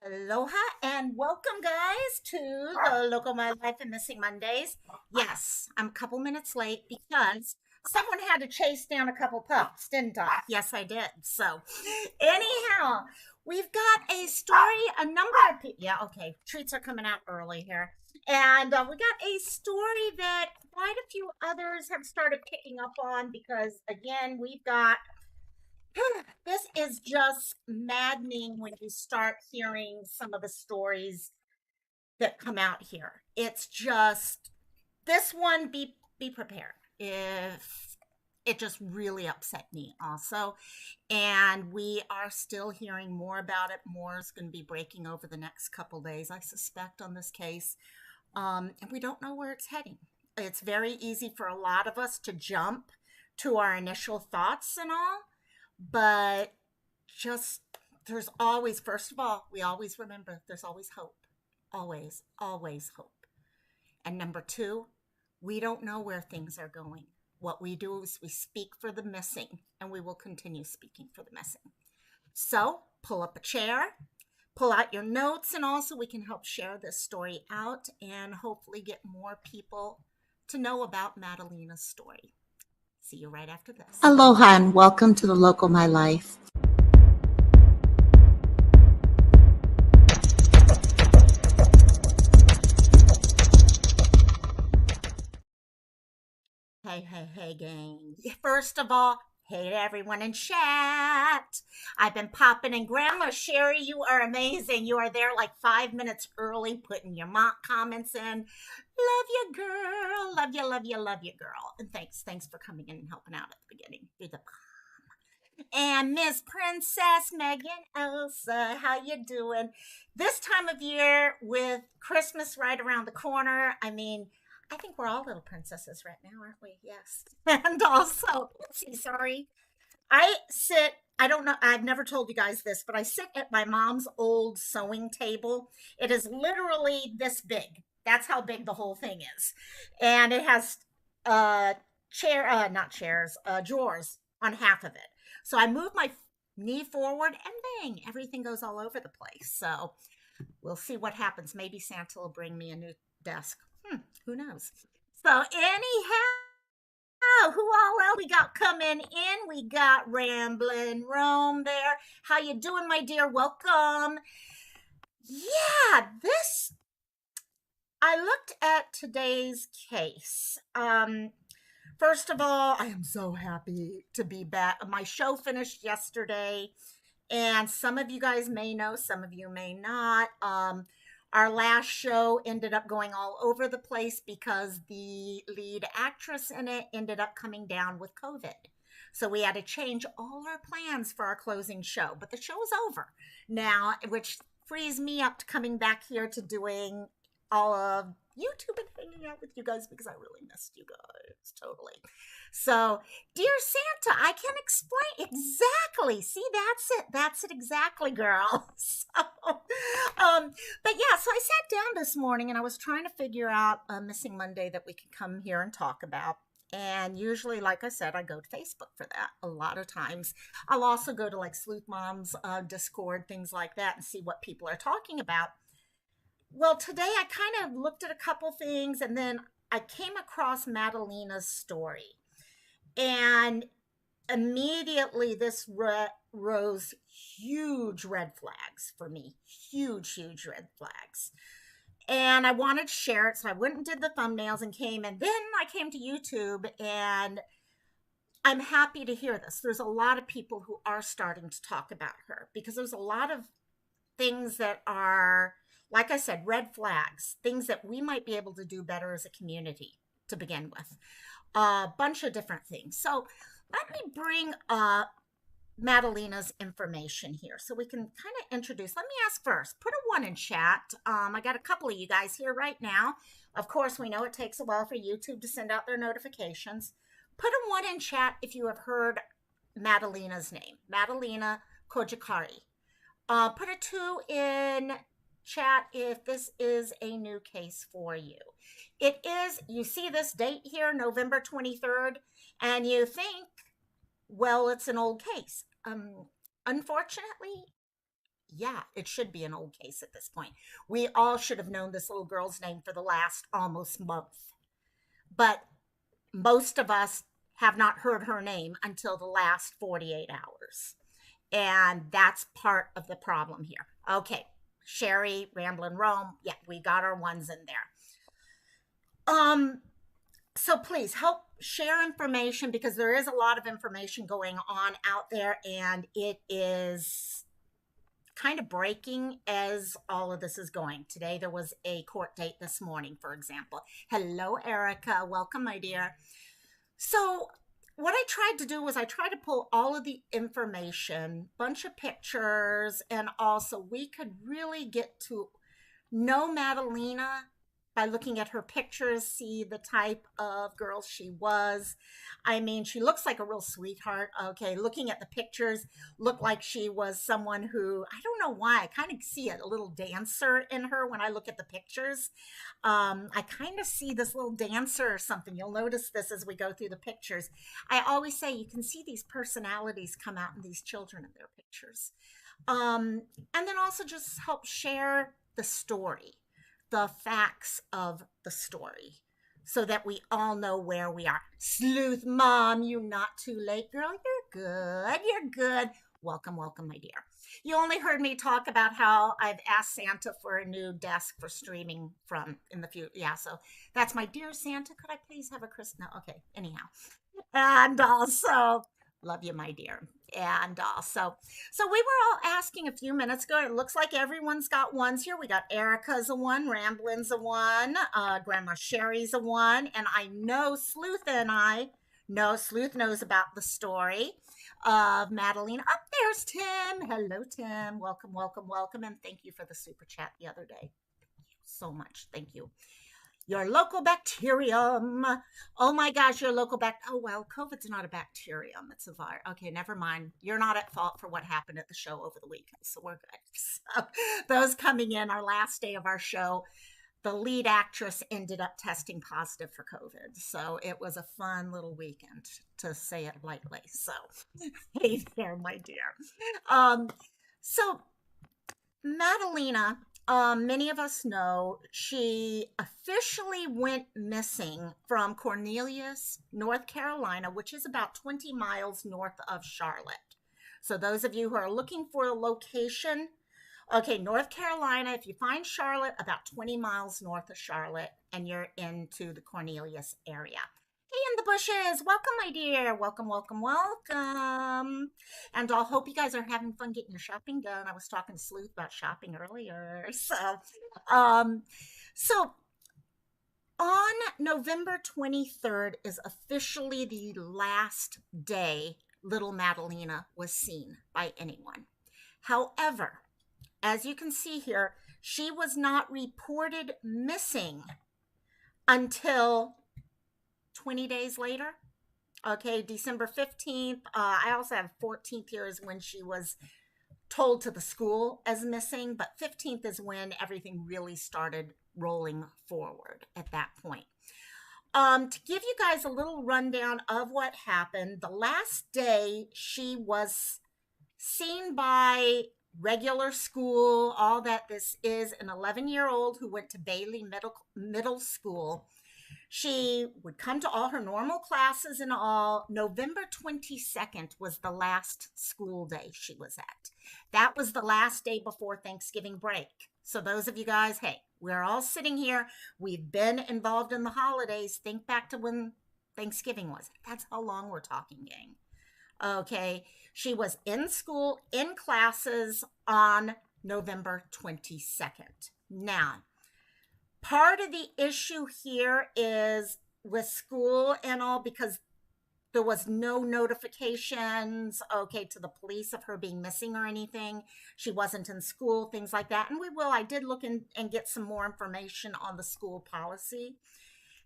Aloha and welcome, guys, to the Local My Life and Missing Mondays. Yes, I'm a couple minutes late because someone had to chase down a couple pups, didn't I? Yes, I did. So, anyhow, we've got a story, a number of people. Yeah, okay, treats are coming out early here. And we got a story that quite a few others have started picking up on because, again, we've got this is just maddening when you start hearing some of the stories that come out here. It's just this one be prepared. If it just really upset me also. And we are still hearing more about it. More is going to be breaking over the next couple days, I suspect, on this case. And we don't know where it's heading. It's very easy for a lot of us to jump to our initial thoughts and all, but just there's always, first of all, we always remember there's always hope. Always, always hope. And number two, we don't know where things are going. What we do is we speak for the missing, and we will continue speaking for the missing. So pull up a chair, pull out your notes, and also we can help share this story out and hopefully get more people to know about Madalina's story. See you right after this. Aloha and welcome to the Local My Life. Hey, gang. First of all, hey to everyone in chat. I've been popping in. Grandma Sherry, you are amazing. You are there like 5 minutes early, putting your mock comments in. Love you, girl. Love you, love you, love you, girl. And thanks for coming in and helping out at the beginning. Do the and Miss Princess Megan Elsa, how you doing? This time of year with Christmas right around the corner, I think we're all little princesses right now, aren't we? Yes. And also, sorry. I don't know, I've never told you guys this, but I sit at my mom's old sewing table. It is literally this big. That's how big the whole thing is. And it has not chairs, drawers on half of it. So I move my knee forward and bang, everything goes all over the place. So we'll see what happens. Maybe Santa will bring me a new desk. Who knows? So anyhow, who all else we got coming in? We got Ramblin' Rome there. How you doing, my dear? Welcome. Yeah, I looked at today's case. First of all, I am so happy to be back. My show finished yesterday, and some of you guys may know, some of you may not. Our last show ended up going all over the place because the lead actress in it ended up coming down with COVID. So we had to change all our plans for our closing show. But the show is over now, which frees me up to coming back here to doing all of YouTube and hanging out with you guys because I really missed you guys. Totally. So, dear Santa, I can explain exactly. See, that's it. That's it exactly, girl. But yeah, so I sat down this morning and I was trying to figure out a missing Monday that we could come here and talk about. And usually, like I said, I go to Facebook for that a lot of times. I'll also go to like Sleuth Mom's Discord, things like that, and see what people are talking about. Well, today I kind of looked at a couple things and then I came across Madalina's story. And immediately this rose huge red flags for me. Huge red flags. And I wanted to share it. So I went and did the thumbnails and came. And then I came to YouTube and I'm happy to hear this. There's a lot of people who are starting to talk about her because there's a lot of things that are, like I said, red flags, things that we might be able to do better as a community to begin with. A bunch of different things. So let me bring up Madalina's information here so we can kind of introduce. Let me ask first, put a 1 in chat. I got a couple of you guys here right now. Of course, we know it takes a while for YouTube to send out their notifications. Put a 1 in chat if you have heard Madalina's name, Madalina Cojocari. Put a 2 in chat if this is a new case for you. It is, you see this date here, November 23rd, and you think, well, it's an old case. Unfortunately, Yeah, it should be an old case at this point. We all should have known this little girl's name for the last almost month. But most of us have not heard her name until the last 48 hours. And that's part of the problem here. Okay, Sherry, Ramblin' Rome. Yeah, we got our ones in there. Um, so please help share information because there is a lot of information going on out there and it is kind of breaking as all of this is going. Today there was a court date this morning, for example. Hello, Erica. Welcome, my dear. So what I tried to do was I tried to pull all of the information, bunch of pictures, and also we could really get to know Madalina by looking at her pictures, see the type of girl she was. I mean, she looks like a real sweetheart. Okay, looking at the pictures, looked like she was someone who, I don't know why, I kind of see a little dancer in her when I look at the pictures. I kind of see this little dancer or something. You'll notice this as we go through the pictures. I always say you can see these personalities come out in these children in their pictures. And then also just help share the story, the facts of the story, so that we all know where we are. Sleuth Mom, you not too late, girl. You're good. You're good. Welcome, welcome, my dear. You only heard me talk about how I've asked Santa for a new desk for streaming from in the future. Yeah, so that's my dear Santa. Could I please have a Christmas? No, okay. Anyhow, and also love you, my dear. And so we were all asking a few minutes ago. It looks like everyone's got ones here. We got Erica's a one, Ramblin's a one, Grandma Sherry's a one, and I know Sleuth and I know Sleuth knows about the story of Madalina. Up there's Tim. Hello, Tim. Welcome, welcome, welcome, and thank you for the super chat the other day. Thank you so much. Thank you. Your local bacterium. Oh my gosh, your local Oh, well, COVID's not a bacterium. It's a virus. Okay, never mind. You're not at fault for what happened at the show over the weekend. So we're good. So, those coming in, our last day of our show, the lead actress ended up testing positive for COVID. So it was a fun little weekend, to say it lightly. So, hey there, my dear. Um, so Madalina, many of us know she officially went missing from Cornelius, North Carolina, which is about 20 miles north of Charlotte. So, those of you who are looking for a location, okay, North Carolina, if you find Charlotte, about 20 miles north of Charlotte, and you're into the Cornelius area. Hey, in the bushes. Welcome, my dear. Welcome, welcome, welcome. And I hope you guys are having fun getting your shopping done. I was talking to Sleuth about shopping earlier. Um, so on November 23rd is officially the last day little Madalina was seen by anyone. However, as you can see here, she was not reported missing until 20 days later. Okay, December 15th. I also have 14th here is when she was told to the school as missing, but 15th is when everything really started rolling forward at that point. To give you guys a little rundown of what happened, the last day she was seen by regular school, all that. This is an 11-year-old who went to Bailey Middle School. She would come to all her normal classes and all. November 22nd was the last school day she was at. That was the last day before Thanksgiving break. So those of you guys, hey, we're all sitting here. We've been involved in the holidays. Think back to when Thanksgiving was. That's how long we're talking, gang. Okay. She was in school, in classes on November 22nd. Now, part of the issue here is with school and all, because there was no notifications, okay, to the police of her being missing or anything. She wasn't in school, things like that. And I did look in and get some more information on the school policy.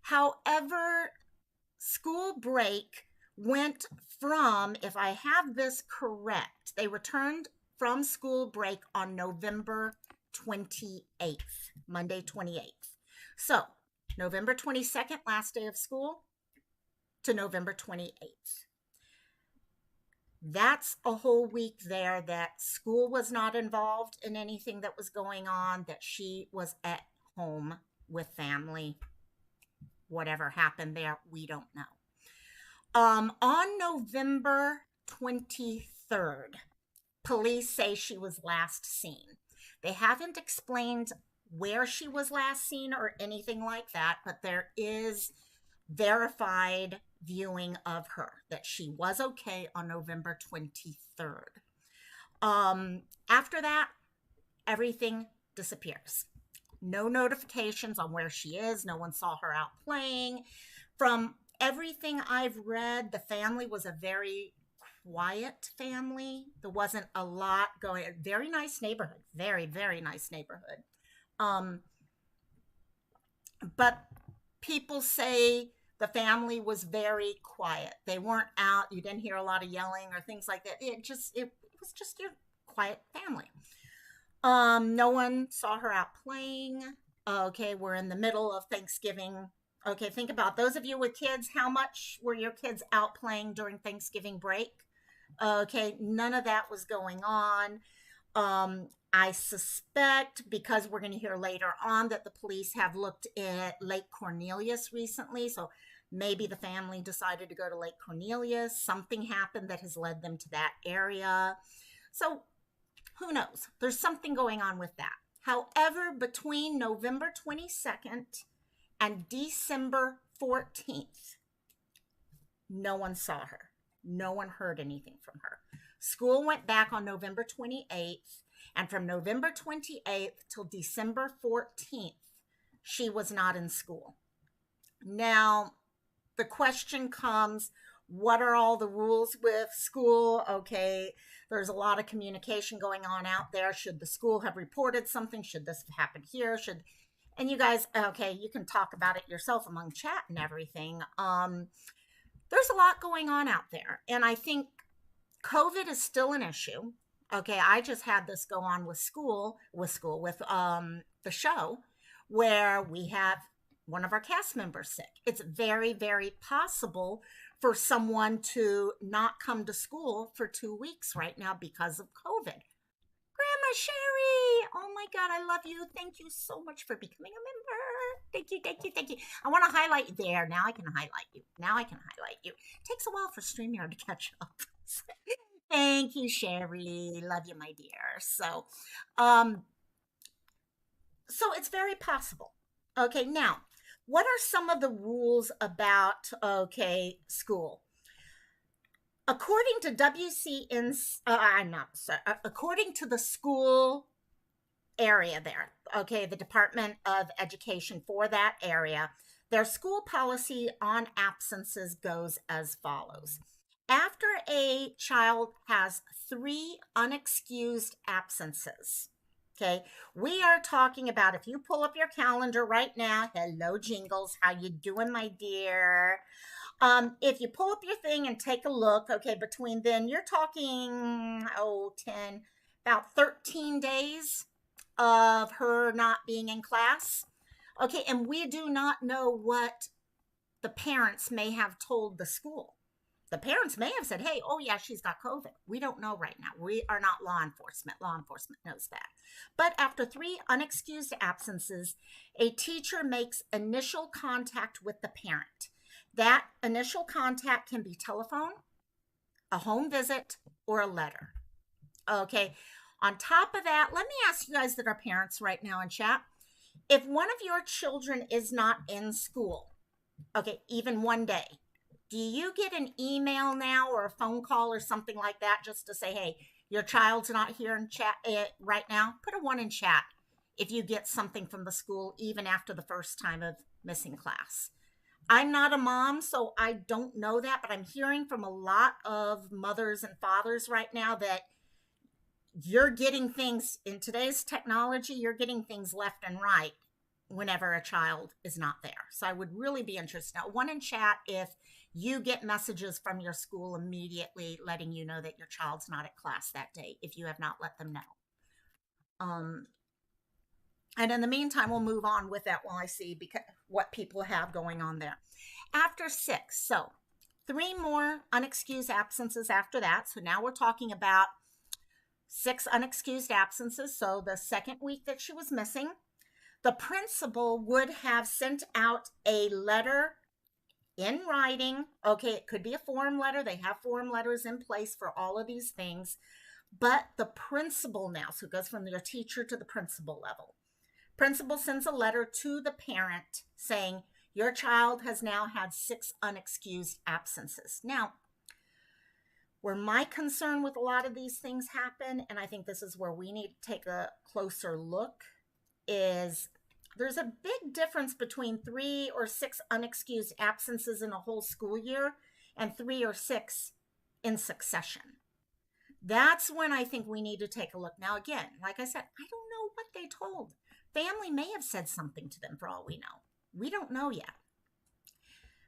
However, school break went from, if I have this correct, they returned from school break on November 28th, Monday 28th. So November 22nd, last day of school, to November 28th. That's a whole week there that school was not involved in anything that was going on, that she was at home with family. Whatever happened there, we don't know. On November 23rd, police say she was last seen. They haven't explained where she was last seen or anything like that, but there is verified viewing of her that she was okay on November 23rd. After that, everything disappears. No notifications on where she is. No one saw her out playing. From everything I've read, the family was a very quiet family. There wasn't a lot going. Very nice neighborhood. Very, very nice neighborhood. Um, but people say the family was very quiet. They weren't out. You didn't hear a lot of yelling or things like that. It was just a quiet family. No one saw her out playing. Okay, we're in the middle of Thanksgiving. Okay, think about those of you with kids. How much were your kids out playing during Thanksgiving break? Okay, none of that was going on. I suspect, because we're going to hear later on, that the police have looked at Lake Cornelius recently. So maybe the family decided to go to Lake Cornelius. Something happened that has led them to that area. So who knows? There's something going on with that. However, between November 22nd and December 14th, no one saw her. No one heard anything from her. School went back on November 28th, and from November 28th till December 14th, she was not in school. Now, the question comes, what are all the rules with school? Okay, there's a lot of communication going on out there. Should the school have reported something? Should this have happened here? And you guys, okay, you can talk about it yourself among chat and everything. There's a lot going on out there. And I think COVID is still an issue. Okay, I just had this go on with the show, where we have one of our cast members sick. It's very, very possible for someone to not come to school for 2 weeks right now because of COVID. Grandma Sherry, oh my God, I love you. Thank you so much for becoming a member. Thank you, thank you, thank you. I want to highlight you there. Now I can highlight you. It takes a while for StreamYard to catch up. Thank you, Sherry. Love you, my dear. Um, so it's very possible. Okay, now, what are some of the rules about, okay, school? According to I'm not sorry, according to the school area there, okay, the Department of Education for that area, their school policy on absences goes as follows. After a child has 3 unexcused absences, okay, we are talking about, if you pull up your calendar right now, hello Jingles, how you doing, my dear? If you pull up your thing and take a look, okay, between then, you're talking, 10, about 13 days of her not being in class. Okay, and we do not know what the parents may have told the school. The parents may have said, hey, oh yeah, she's got COVID. We don't know right now. We are not law enforcement. Law enforcement knows that. But after 3 unexcused absences, a teacher makes initial contact with the parent. That initial contact can be telephone, a home visit, or a letter. Okay. On top of that, let me ask you guys that are parents right now in chat. If one of your children is not in school, okay, even one day, do you get an email now or a phone call or something like that just to say, hey, your child's not here in chat right now? Put a 1 in chat if you get something from the school even after the first time of missing class. I'm not a mom, so I don't know that, but I'm hearing from a lot of mothers and fathers right now that you're getting things in today's technology, you're getting things left and right whenever a child is not there. So I would really be interested. Now, 1 in chat if you get messages from your school immediately letting you know that your child's not at class that day, if you have not let them know. And in the meantime, we'll move on with that while I see what people have going on there. After 6, so 3 more unexcused absences after that. So now we're talking about 6 unexcused absences. So the second week that she was missing, the principal would have sent out a letter in writing. Okay, it could be a form letter. They have form letters in place for all of these things. But the principal now, so it goes from your teacher to the principal level. Principal sends a letter to the parent saying, your child has now had 6 unexcused absences. Now, where my concern with a lot of these things happen, and I think this is where we need to take a closer look, is there's a big difference between 3 or 6 unexcused absences in a whole school year and 3 or 6 in succession. That's when I think we need to take a look. Now, again, like I said, I don't know what they told. Family may have said something to them for all we know. We don't know yet.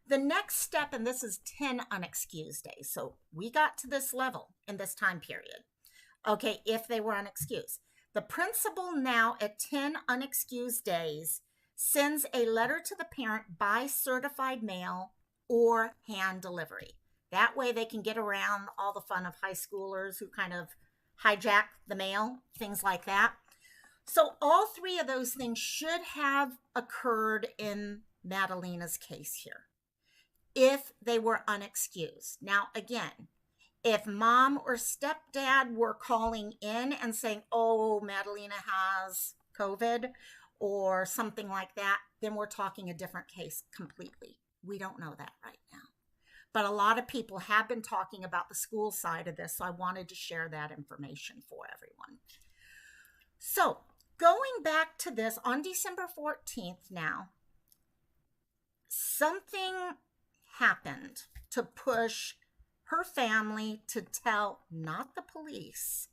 The next step, and this is 10 unexcused days. So we got to this level in this time period. Okay, if they were unexcused. The principal now at 10 unexcused days sends a letter to the parent by certified mail or hand delivery. That way they can get around all the fun of high schoolers who kind of hijack the mail, things like that. So all 3 of those things should have occurred in Madalina's case here, if they were unexcused. Now, again, if mom or stepdad were calling in and saying, oh, Madalina has COVID or something like that, then we're talking a different case completely. We don't know that right now. But a lot of people have been talking about the school side of this, so I wanted to share that information for everyone. So going back to this, on December 14th now, something happened to push her family to tell not the police,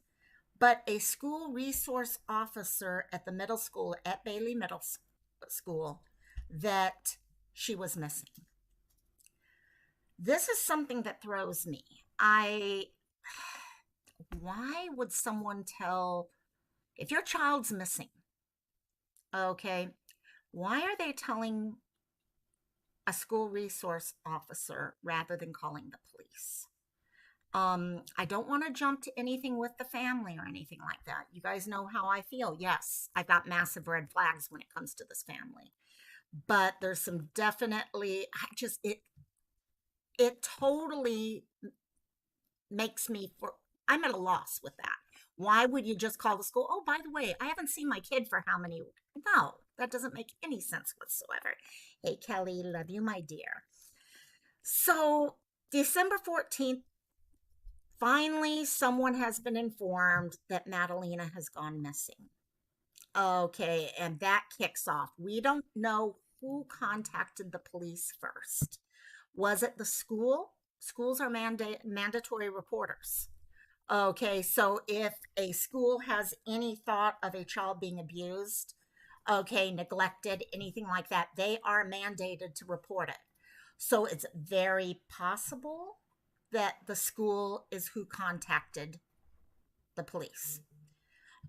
but a school resource officer at the middle school, at Bailey Middle School, that she was missing. This is something that throws me. Why would someone tell, if your child's missing, okay, why are they telling a school resource officer rather than calling the police? I don't want to jump to anything with the family or anything like that. You guys know how I feel. Yes, I've got massive red flags when it comes to this family. But there's some definitely, it totally makes me, I'm at a loss with that. Why would you just call the school? Oh, by the way, I haven't seen my kid for how many? No, that doesn't make any sense whatsoever. Hey, Kelly, love you, my dear. So December 14th, finally, someone has been informed that Madalina has gone missing. Okay, and that kicks off. We don't know who contacted the police first. Was it the school? Schools are mandatory reporters. Okay, so if a school has any thought of a child being abused, okay, neglected, anything like that, they are mandated to report it. So it's very possible that the school is who contacted the police.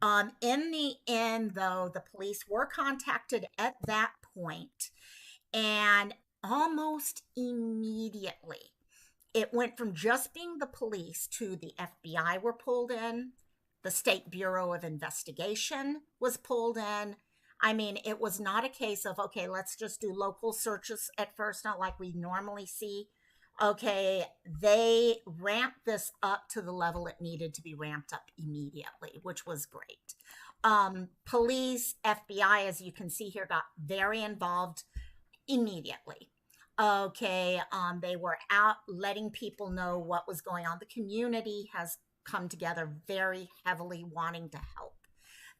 In the end, though, the police were contacted at that point, and almost immediately it went from just being the police to the FBI were pulled in, the State Bureau of Investigation was pulled in. I mean, it was not a case of, okay, let's just do local searches at first, not like we normally see. Okay, they ramped this up to the level it needed to be ramped up immediately, which was great. Police, FBI, as you can see here, got very involved immediately. Okay, they were out letting people know what was going on. The community has come together very heavily wanting to help.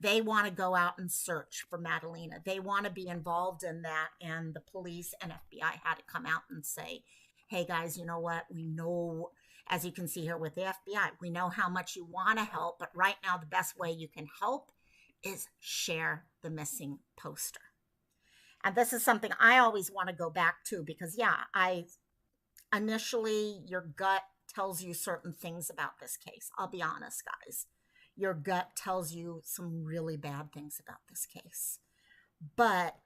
They want to go out and search for Madalina. They want to be involved in that. And the police and FBI had to come out and say, hey guys, you know what? We know, as you can see here with the FBI, we know how much you want to help, but right now the best way you can help is share the missing poster. And this is something I always want to go back to because, yeah, initially your gut tells you certain things about this case. I'll be honest, guys. Your gut tells you some really bad things about this case. But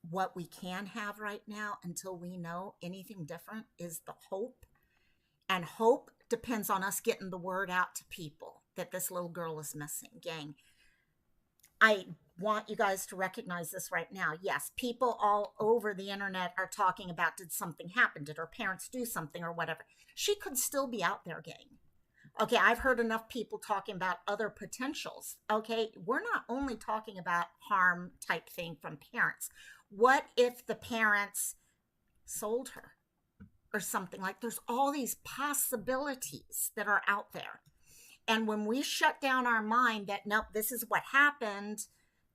what we can have right now, until we know anything different, is the hope And hope depends on us getting the word out to people that this little girl is missing. Gang, I want you guys to recognize this right now. Yes, people all over the internet are talking about, did something happen? Did her parents do something or whatever? She could still be out there, gang. Okay, I've heard enough people talking about other potentials. Okay, we're not only talking about harm type thing from parents. What if the parents sold her or something? Like, there's all these possibilities that are out there. And when we shut down our mind that, nope, this is what happened,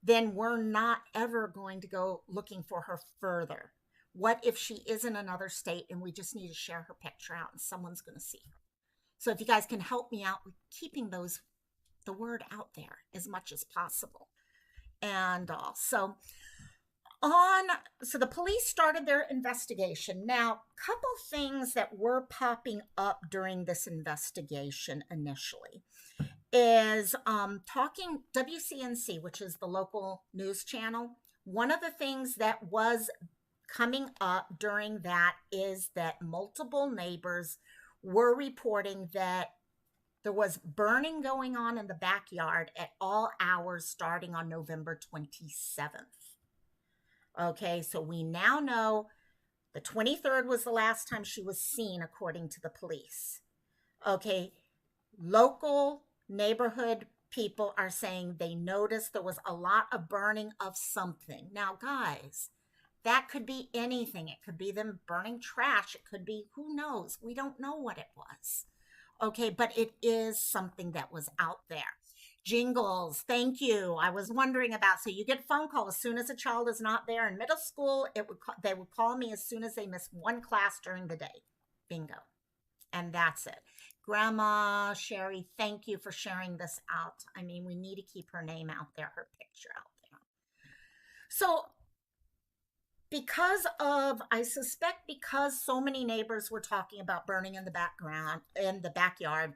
then we're not ever going to go looking for her further. What if she is in another state and we just need to share her picture out and someone's going to see her? So if you guys can help me out with keeping the word out there as much as possible. And so the police started their investigation. Now, couple things that were popping up during this investigation initially is talking WCNC, which is the local news channel. One of the things that was coming up during that is that multiple neighbors were reporting that there was burning going on in the backyard at all hours starting on November 27th. Okay, so we now know the 23rd was the last time she was seen, according to the police. Okay, local neighborhood people are saying they noticed there was a lot of burning of something. Now, guys, that could be anything. It could be them burning trash. It could be, who knows? We don't know what it was. Okay, but it is something that was out there. Jingles, thank you. I was wondering about, so you get a phone call as soon as a child is not there in middle school. They would call me as soon as they missed one class during the day. Bingo. And that's it. Grandma Sherry, thank you for sharing this out. I mean, we need to keep her name out there, her picture out there. So I suspect because so many neighbors were talking about burning in the backyard,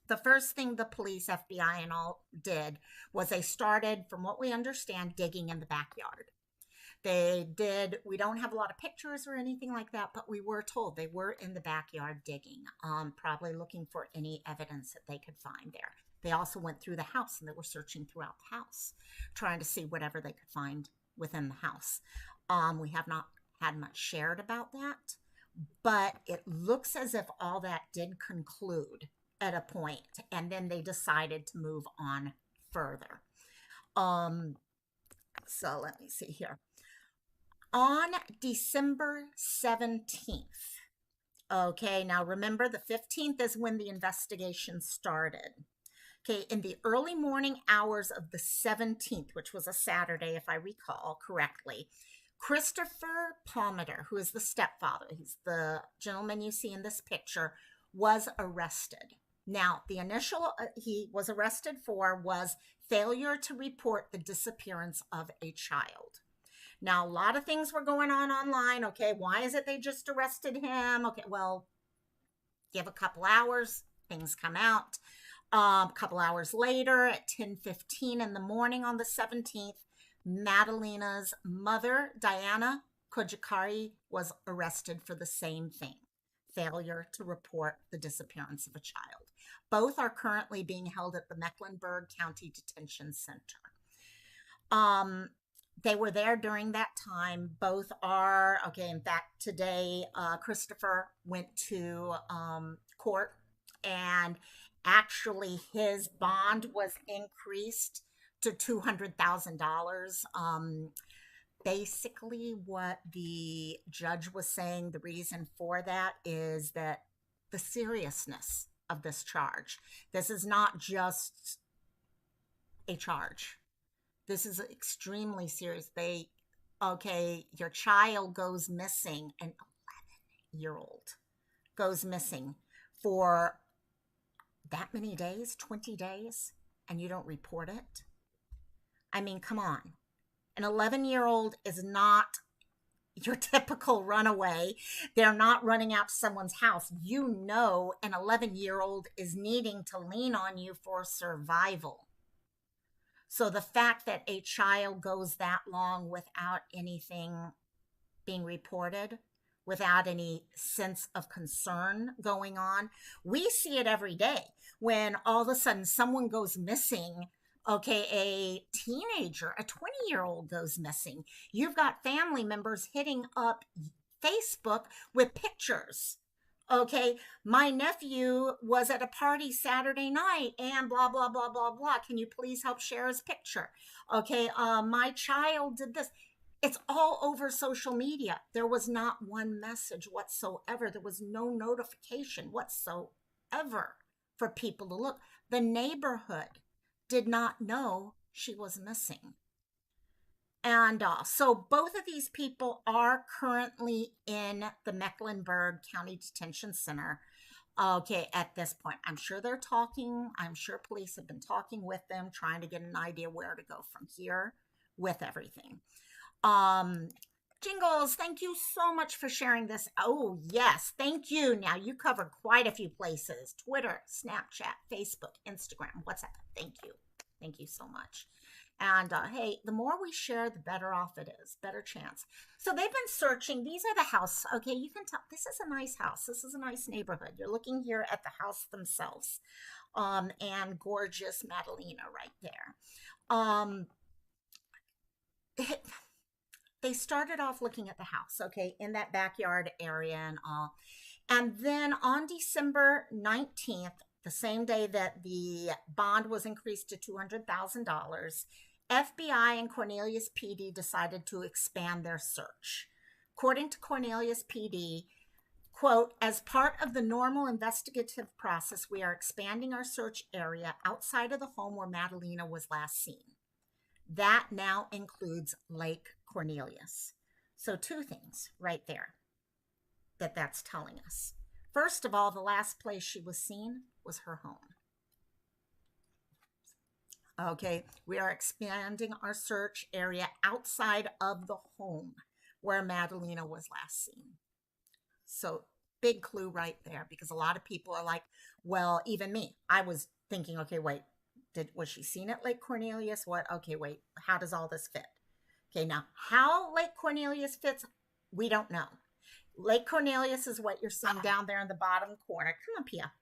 the first thing the police, FBI, and all did was they started, from what we understand, digging in the backyard. We don't have a lot of pictures or anything like that, but we were told they were in the backyard digging, probably looking for any evidence that they could find there. They also went through the house and they were searching throughout the house, trying to see whatever they could find within the house. We have not had much shared about that, but it looks as if all that did conclude at a point, and then they decided to move on further. So let me see here. On December 17th, okay, now remember the 15th is when the investigation started. Okay, in the early morning hours of the 17th, which was a Saturday, if I recall correctly, Christopher Palmer, who is the stepfather, he's the gentleman you see in this picture, was arrested. Now, the initial he was arrested for was failure to report the disappearance of a child. Now, a lot of things were going on online. Okay, why is it they just arrested him? Okay, well, give a couple hours, things come out. A couple hours later, at 10:15 in the morning on the 17th, Madalina's mother, Diana Cojocari, was arrested for the same thing, failure to report the disappearance of a child. Both are currently being held at the Mecklenburg County Detention Center. They were there during that time. Both are, okay, in fact, today, Christopher went to court, and actually his bond was increased to $200,000. Basically, what the judge was saying, the reason for that is that the seriousness of this charge. This is not just a charge. This is extremely serious. Your child goes missing, an 11-year-old goes missing for that many days, 20 days, and you don't report it? I mean, come on. An 11-year-old is not your typical runaway. They're not running out to someone's house. You know, an 11-year-old is needing to lean on you for survival. So the fact that a child goes that long without anything being reported without any sense of concern going on. We see it every day when all of a sudden someone goes missing. Okay, a teenager, a 20-year-old goes missing. You've got family members hitting up Facebook with pictures. Okay, my nephew was at a party Saturday night and blah, blah, blah, blah, blah. Can you please help share his picture? Okay, my child did this. It's all over social media. There was not one message whatsoever. There was no notification whatsoever for people to look. The neighborhood did not know she was missing. And so both of these people are currently in the Mecklenburg County Detention Center. Okay, at this point, I'm sure they're talking. I'm sure police have been talking with them, trying to get an idea where to go from here with everything. Um, Jingles, thank you so much for sharing this. Oh, yes, thank you. Now you covered quite a few places: Twitter, Snapchat, Facebook, Instagram, WhatsApp. Thank you. Thank you so much. And hey, the more we share, the better off it is, better chance. So they've been searching. These are the house. Okay, you can tell this is a nice house. This is a nice neighborhood. You're looking here at the house themselves, and gorgeous Madalina right there. Um, they started off looking at the house, okay, in that backyard area and all. And then on December 19th, the same day that the bond was increased to $200,000, FBI and Cornelius PD decided to expand their search. According to Cornelius PD, quote, as part of the normal investigative process, we are expanding our search area outside of the home where Madalina was last seen. That now includes Lake Cornelius. So two things right there that's telling us. First of all, the last place she was seen was her home. Okay, we are expanding our search area outside of the home where Madalina was last seen. So big clue right there, because a lot of people are like, well, even me, I was thinking, okay, wait, was she seen at Lake Cornelius? What? Okay, wait, how does all this fit? Okay, now how Lake Cornelius fits, we don't know. Lake Cornelius is what you're seeing down there in the bottom corner. Come up here.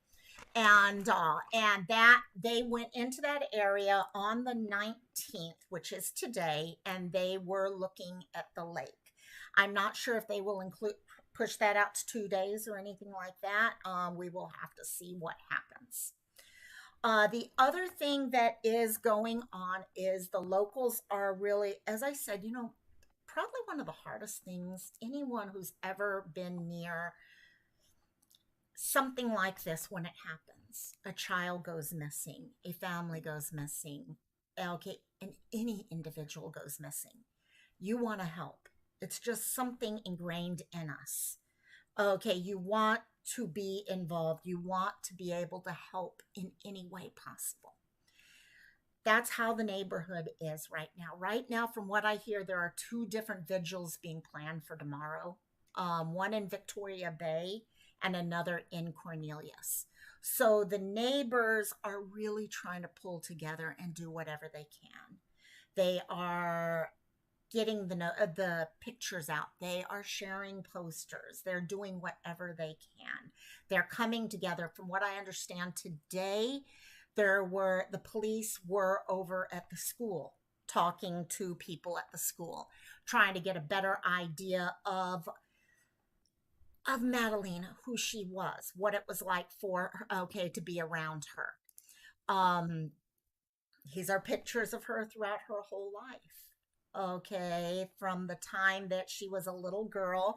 And that they went into that area on the 19th, which is today, and they were looking at the lake. I'm not sure if they will push that out to 2 days or anything like that. We will have to see what happens. The other thing that is going on is the locals are really, as I said, probably one of the hardest things. Anyone who's ever been near something like this, when it happens, a child goes missing, a family goes missing, okay, and any individual goes missing, you want to help. It's just something ingrained in us. Okay, you want to be involved. You want to be able to help in any way possible. That's how the neighborhood is right now. Right now, from what I hear, there are 2 different vigils being planned for tomorrow. One in Victoria Bay and another in Cornelius. So the neighbors are really trying to pull together and do whatever they can. They are getting the pictures out. They are sharing posters. They're doing whatever they can. They're coming together. From what I understand today, the police were over at the school talking to people at the school, trying to get a better idea of Madalina, who she was, what it was like for her, okay, to be around her. Um, these are pictures of her throughout her whole life. Okay, from the time that she was a little girl,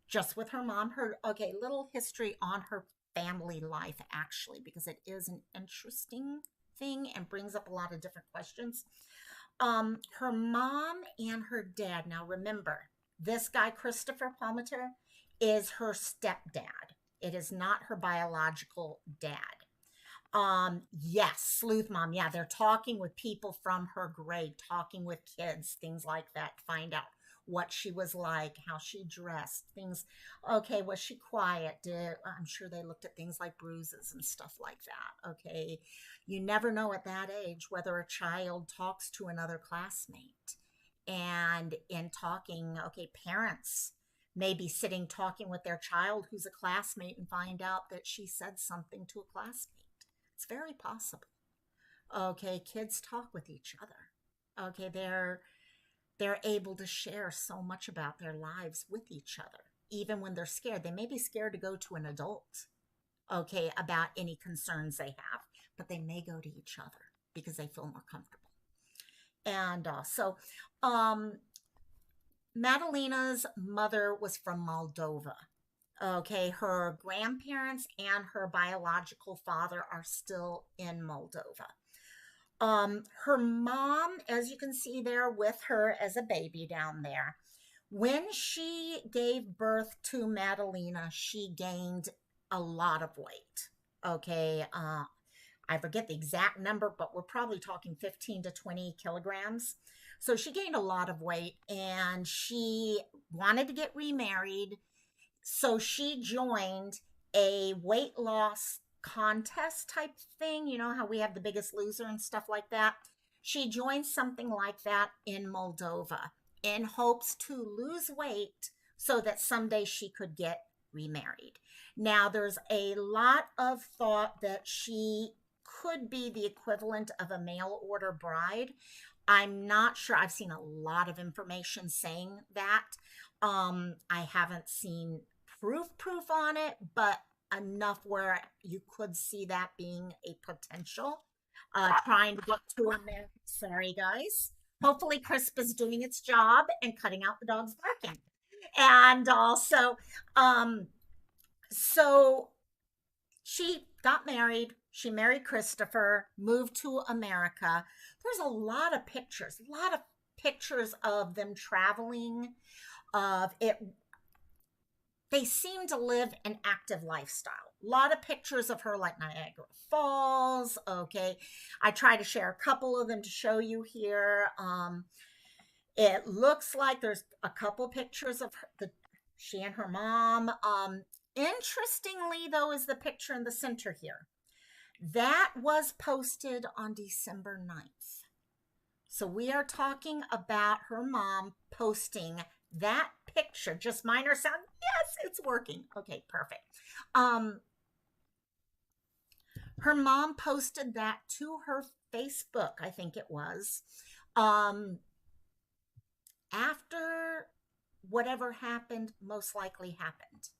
just with her mom. Little history on her family life, actually, because it is an interesting thing and brings up a lot of different questions. Her mom and her dad. Now, remember, this guy, Christopher Palmater, is her stepdad. It is not her biological dad. Yes, sleuth mom. Yeah, they're talking with people from her grade, talking with kids, things like that, find out what she was like, how she dressed, things. Okay, was she quiet? I'm sure they looked at things like bruises and stuff like that. Okay, you never know at that age whether a child talks to another classmate. And in talking, okay, parents maybe sitting talking with their child who's a classmate and find out that she said something to a classmate. It's very possible. Okay, kids talk with each other. Okay, they're able to share so much about their lives with each other, even when they're scared. They may be scared to go to an adult, okay, about any concerns they have, but they may go to each other because they feel more comfortable. And um, Madalina's mother was from Moldova. Okay, her grandparents and her biological father are still in Moldova. Her mom, as you can see there with her as a baby down there, when she gave birth to Madalina, she gained a lot of weight. Okay, I forget the exact number, but we're probably talking 15 to 20 kilograms. So she gained a lot of weight and she wanted to get remarried. So she joined a weight loss contest type thing. You know how we have the biggest loser and stuff like that? She joined something like that in Moldova in hopes to lose weight so that someday she could get remarried. Now, there's a lot of thought that she could be the equivalent of a mail order bride. I'm not sure. I've seen a lot of information saying that. I haven't seen proof on it, but enough where you could see that being a potential. Trying to get to America. Sorry, guys. Hopefully, Crisp is doing its job and cutting out the dog's barking. And also, um, so she got married. She married Christopher, moved to America. There's a lot of pictures of them traveling. Of it, they seem to live an active lifestyle. A lot of pictures of her, like Niagara Falls. Okay, I try to share a couple of them to show you here. It looks like there's a couple pictures of she and her mom. Interestingly, though, is the picture in the center here. That was posted on December 9th. So we are talking about her mom posting that picture. Just minor sound. Yes, it's working. Okay, perfect. Her mom posted that to her Facebook, I think it was. After whatever happened, most likely happened.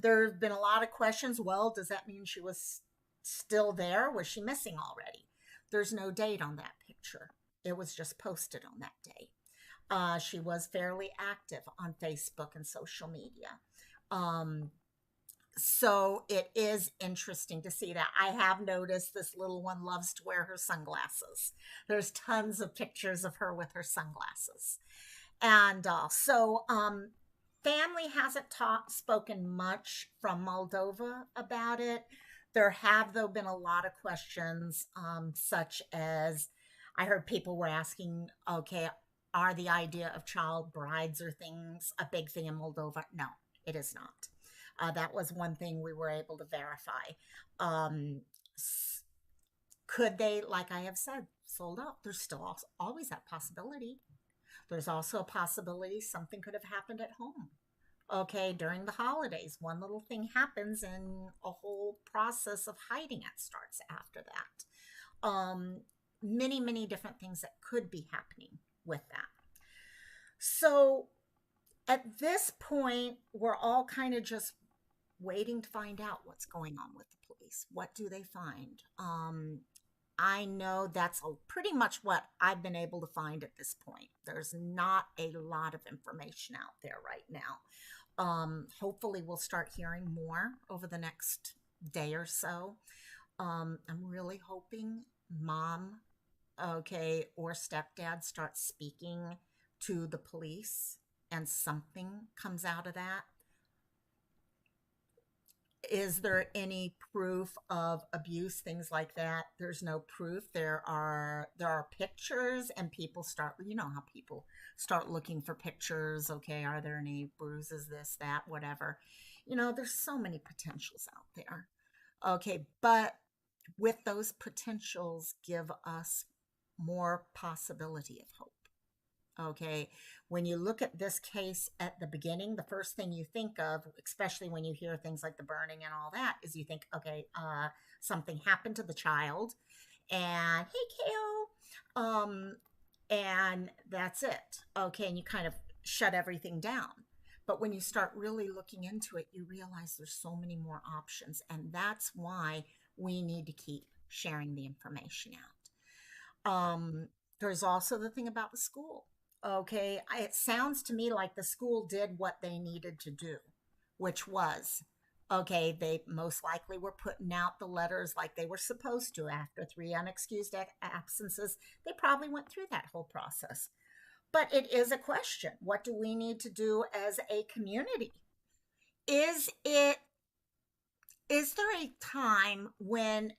There have been a lot of questions. Well, does that mean she was still there? Was she missing already? There's no date on that picture. It was just posted on that day. She was fairly active on Facebook and social media. So it is interesting to see that. I have noticed this little one loves to wear her sunglasses. There's tons of pictures of her with her sunglasses. And family hasn't spoken much from Moldova about it. There have, though, been a lot of questions, such as I heard people were asking, okay, are the idea of child brides or things a big thing in Moldova? No, it is not. That was one thing we were able to verify. Um, could they, like I have said, sold out? There's still always that possibility. There's also a possibility something could have happened at home. Okay, during the holidays, one little thing happens and a whole process of hiding it starts after that. Many, many different things that could be happening with that. So at this point, we're all kind of just waiting to find out what's going on with the police. What do they find? I know that's pretty much what I've been able to find at this point. There's not a lot of information out there right now. Hopefully, we'll start hearing more over the next day or so. I'm really hoping mom, okay, or stepdad start speaking to the police and something comes out of that. Is there any proof of abuse, things like that? There's no proof. There are pictures and people start, you know how people start looking for pictures. Okay, are there any bruises, this, that, whatever. There's so many potentials out there. Okay, but with those potentials give us more possibility of hope. Okay. When you look at this case at the beginning, the first thing you think of, especially when you hear things like the burning and all that, is you think, okay, something happened to the child, and hey, KO, and that's it. Okay. And you kind of shut everything down. But when you start really looking into it, you realize there's so many more options. And that's why we need to keep sharing the information out. There's also the thing about the school. Okay, it sounds to me like the school did what they needed to do, which was, okay, they most likely were putting out the letters like they were supposed to after three unexcused absences. They probably went through that whole process. But it is a question. What do we need to do as a community? Is it is there a time when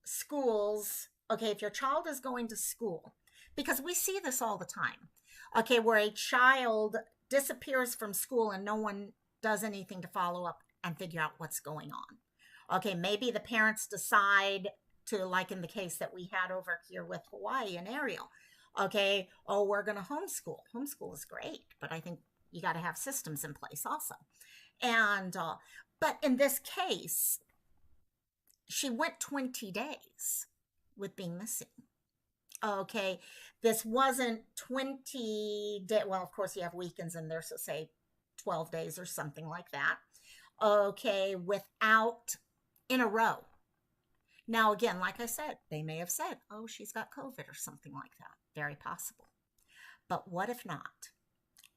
schools, okay, if your child is going to school, because we see this all the time, okay, where a child disappears from school and no one does anything to follow up and figure out what's going on. Okay, maybe the parents decide to, like in the case that we had over here with Hawaii and Ariel, okay, oh, we're going to homeschool. Homeschool is great, but I think you got to have systems in place also. And but in this case, she went 20 days with being missing. Okay, this wasn't 20 days. Well, of course, you have weekends in there, so say 12 days or something like that. Okay, without in a row. Now, again, like I said, they may have said, oh, she's got COVID or something like that. Very possible. But what if not?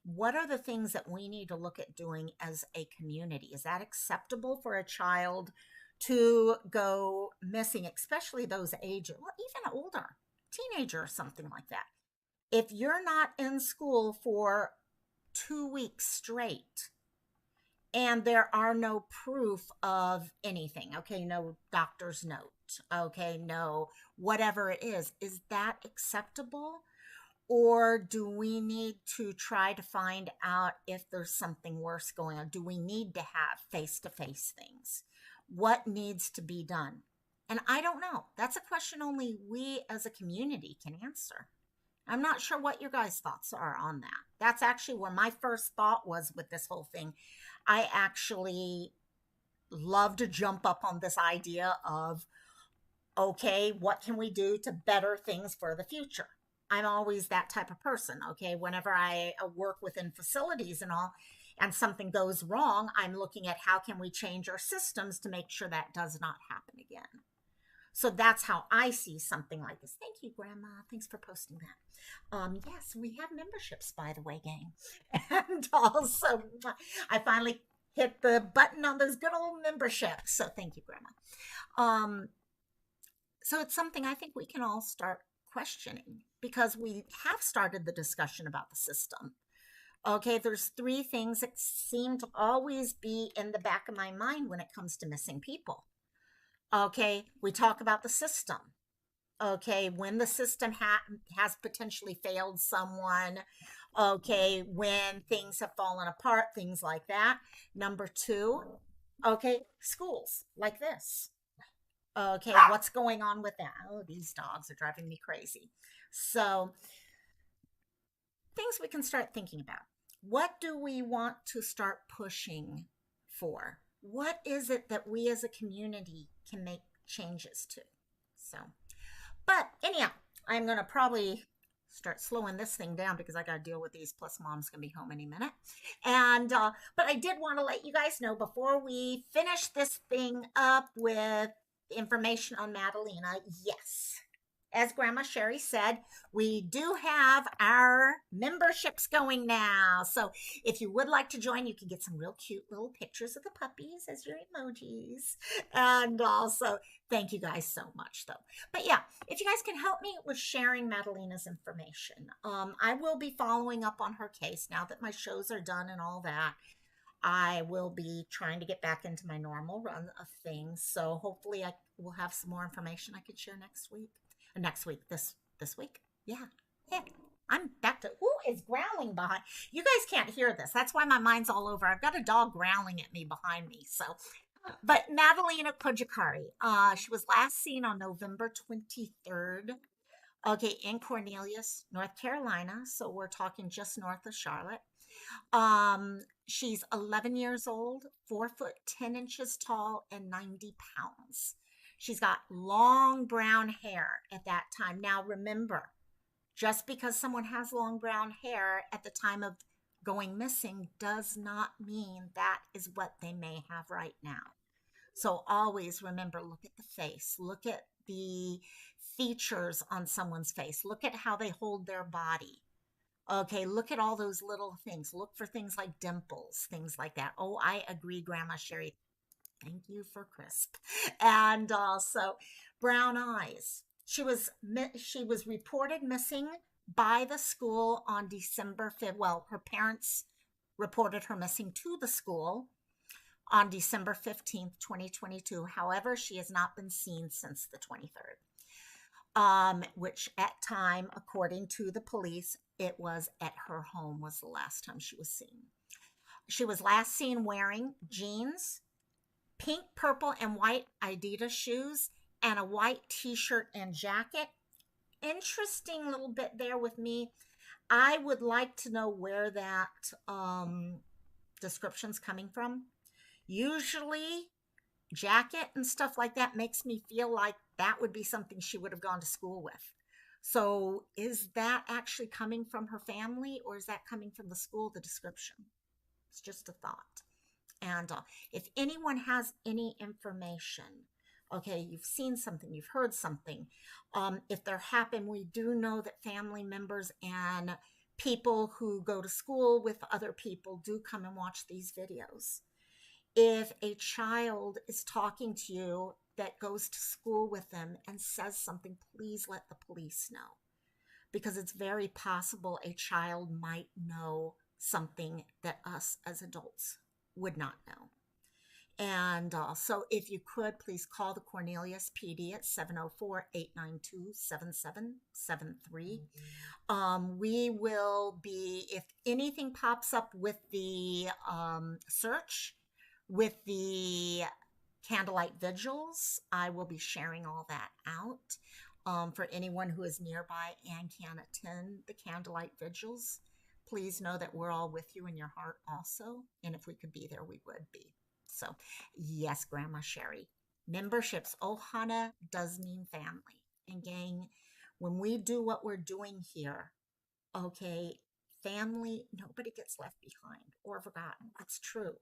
What are the things that we need to look at doing as a community? Is that acceptable for a child to go missing, especially those ages, or even older, teenager or something like that? If you're not in school for 2 weeks straight and there are no proof of anything, okay, no doctor's note, okay, no whatever it is that acceptable? Or do we need to try to find out if there's something worse going on? Do we need to have face to face things? What needs to be done? And I don't know. That's a question only we as a community can answer. I'm not sure what your guys' thoughts are on that. That's actually where my first thought was with this whole thing. I actually love to jump up on this idea of, okay, what can we do to better things for the future? I'm always that type of person. Okay. Whenever I work within facilities and all, and something goes wrong, I'm looking at how can we change our systems to make sure that does not happen again. So that's how I see something like this. Thank you, Grandma. Thanks for posting that. Yes, we have memberships, by the way, gang. And also, I finally hit the button on those good old memberships. So thank you, Grandma. Um, so it's something I think we can all start questioning because we have started the discussion about the system. Okay, there's three things that seem to always be in the back of my mind when it comes to missing people. Okay, we talk about the system. Okay, when the system has potentially failed someone. Okay, when things have fallen apart, things like that. Number two, okay, schools like this. Okay, what's going on with that? Oh, these dogs are driving me crazy. So, things we can start thinking about. What do we want to start pushing for? What is it that we as a community can make changes to? So, but anyhow, I'm going to probably start slowing this thing down because I got to deal with these. Plus, Mom's going to be home any minute. And, but I did want to let you guys know before we finish this thing up with information on Madalina. Yes, as Grandma Sherry said, we do have our memberships going now. So if you would like to join, you can get some real cute little pictures of the puppies as your emojis. And also, thank you guys so much, though. But yeah, if you guys can help me with sharing Madalina's information, I will be following up on her case now that my shows are done and all that. I will be trying to get back into my normal run of things. So hopefully I will have some more information I could share next week. This week. Yeah. Yeah. I'm back to who is growling behind. You guys can't hear this. That's why my mind's all over. I've got a dog growling at me behind me. So but Madalina Cojocari, she was last seen on November 23rd. Okay, in Cornelius, North Carolina. So we're talking just north of Charlotte. She's 11 years old, 4 foot 10 inches tall, and 90 pounds. She's got long brown hair at that time. Now, remember, just because someone has long brown hair at the time of going missing does not mean that is what they may have right now. So always remember, look at the face, look at the features on someone's face, look at how they hold their body. Okay, look at all those little things. Look for things like dimples, things like that. Oh, I agree, Grandma Sherry. Thank you for crisp. And also brown eyes. She was reported missing by the school on December 5th. Well, her parents reported her missing to the school on December 15th, 2022. However, she has not been seen since the 23rd. Which at time, according to the police, it was at her home was the last time she was seen. She was last seen wearing jeans, pink, purple, and white Adidas shoes, and a white t-shirt and jacket. Interesting little bit there with me. I would like to know where that description's coming from. Usually jacket and stuff like that makes me feel like that would be something she would have gone to school with. So is that actually coming from her family or is that coming from the school, the description? It's just a thought. And if anyone has any information, okay, you've seen something, you've heard something, if there happen, we do know that family members and people who go to school with other people do come and watch these videos. If a child is talking to you that goes to school with them and says something, please let the police know because it's very possible a child might know something that us as adults would not know. And so if you could, please call the Cornelius PD at 704-892-7773. We will be, if anything pops up with the search, with the candlelight vigils, I will be sharing all that out for anyone who is nearby and can attend the candlelight vigils. Please know that we're all with you in your heart also. And if we could be there, we would be. So, yes, Grandma Sherry. Memberships, Ohana does mean family. And gang, when we do what we're doing here, okay, family, nobody gets left behind or forgotten. It's true.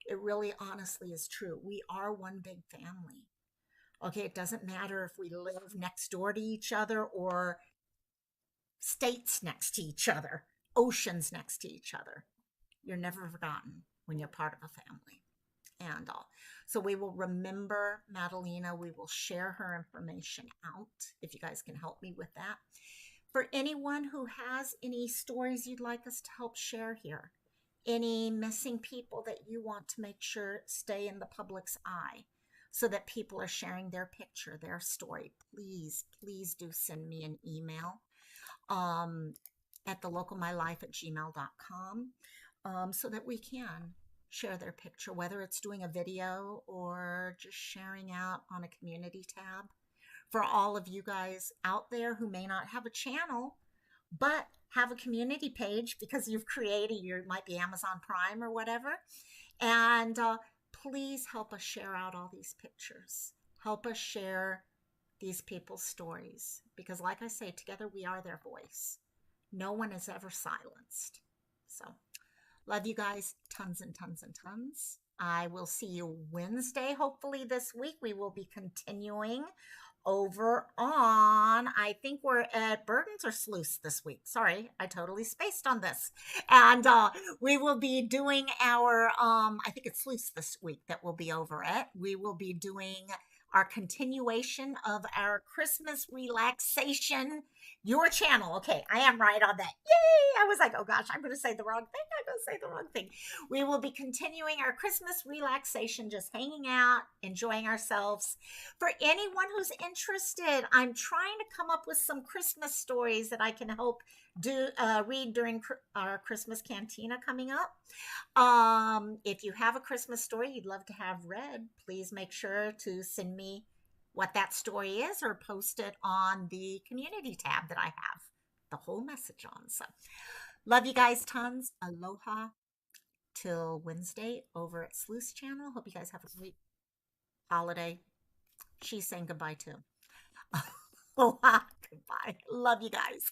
It really honestly is true. We are one big family. Okay, it doesn't matter if we live next door to each other or states next to each other, oceans next to each other. You're never forgotten when you're part of a family. And so we will remember Madalina. We will share her information out if you guys can help me with that. For anyone who has any stories you'd like us to help share here, any missing people that you want to make sure stay in the public's eye so that people are sharing their picture, their story, please do send me an email at thelocalmylife@gmail.com so that we can share their picture, whether it's doing a video or just sharing out on a community tab. For all of you guys out there who may not have a channel, but have a community page because you've created, you might be Amazon Prime or whatever. And please help us share out all these pictures. Help us share these people's stories because like I say, together we are their voice. No one is ever silenced. So love you guys tons and tons and tons. I will see you Wednesday. Hopefully this week we will be continuing over on, I think we're at Burdens or Sluice this week. Sorry, I totally spaced on this. And we will be doing our, I think it's Sluice this week that we'll be over at. We will be doing our continuation of our Christmas relaxation. Your channel. Okay, I am right on that. Yay! I was like, oh gosh, I'm going to say the wrong thing. I'm going to say the wrong thing. We will be continuing our Christmas relaxation, just hanging out, enjoying ourselves. For anyone who's interested, I'm trying to come up with some Christmas stories that I can help read during our Christmas cantina coming up. If you have a Christmas story you'd love to have read, please make sure to send me what that story is or post it on the community tab that I have the whole message on. So, love you guys tons. Aloha till Wednesday over at Sleuth's channel. Hope you guys have a great holiday. She's saying goodbye too. Aloha. Goodbye. Love you guys.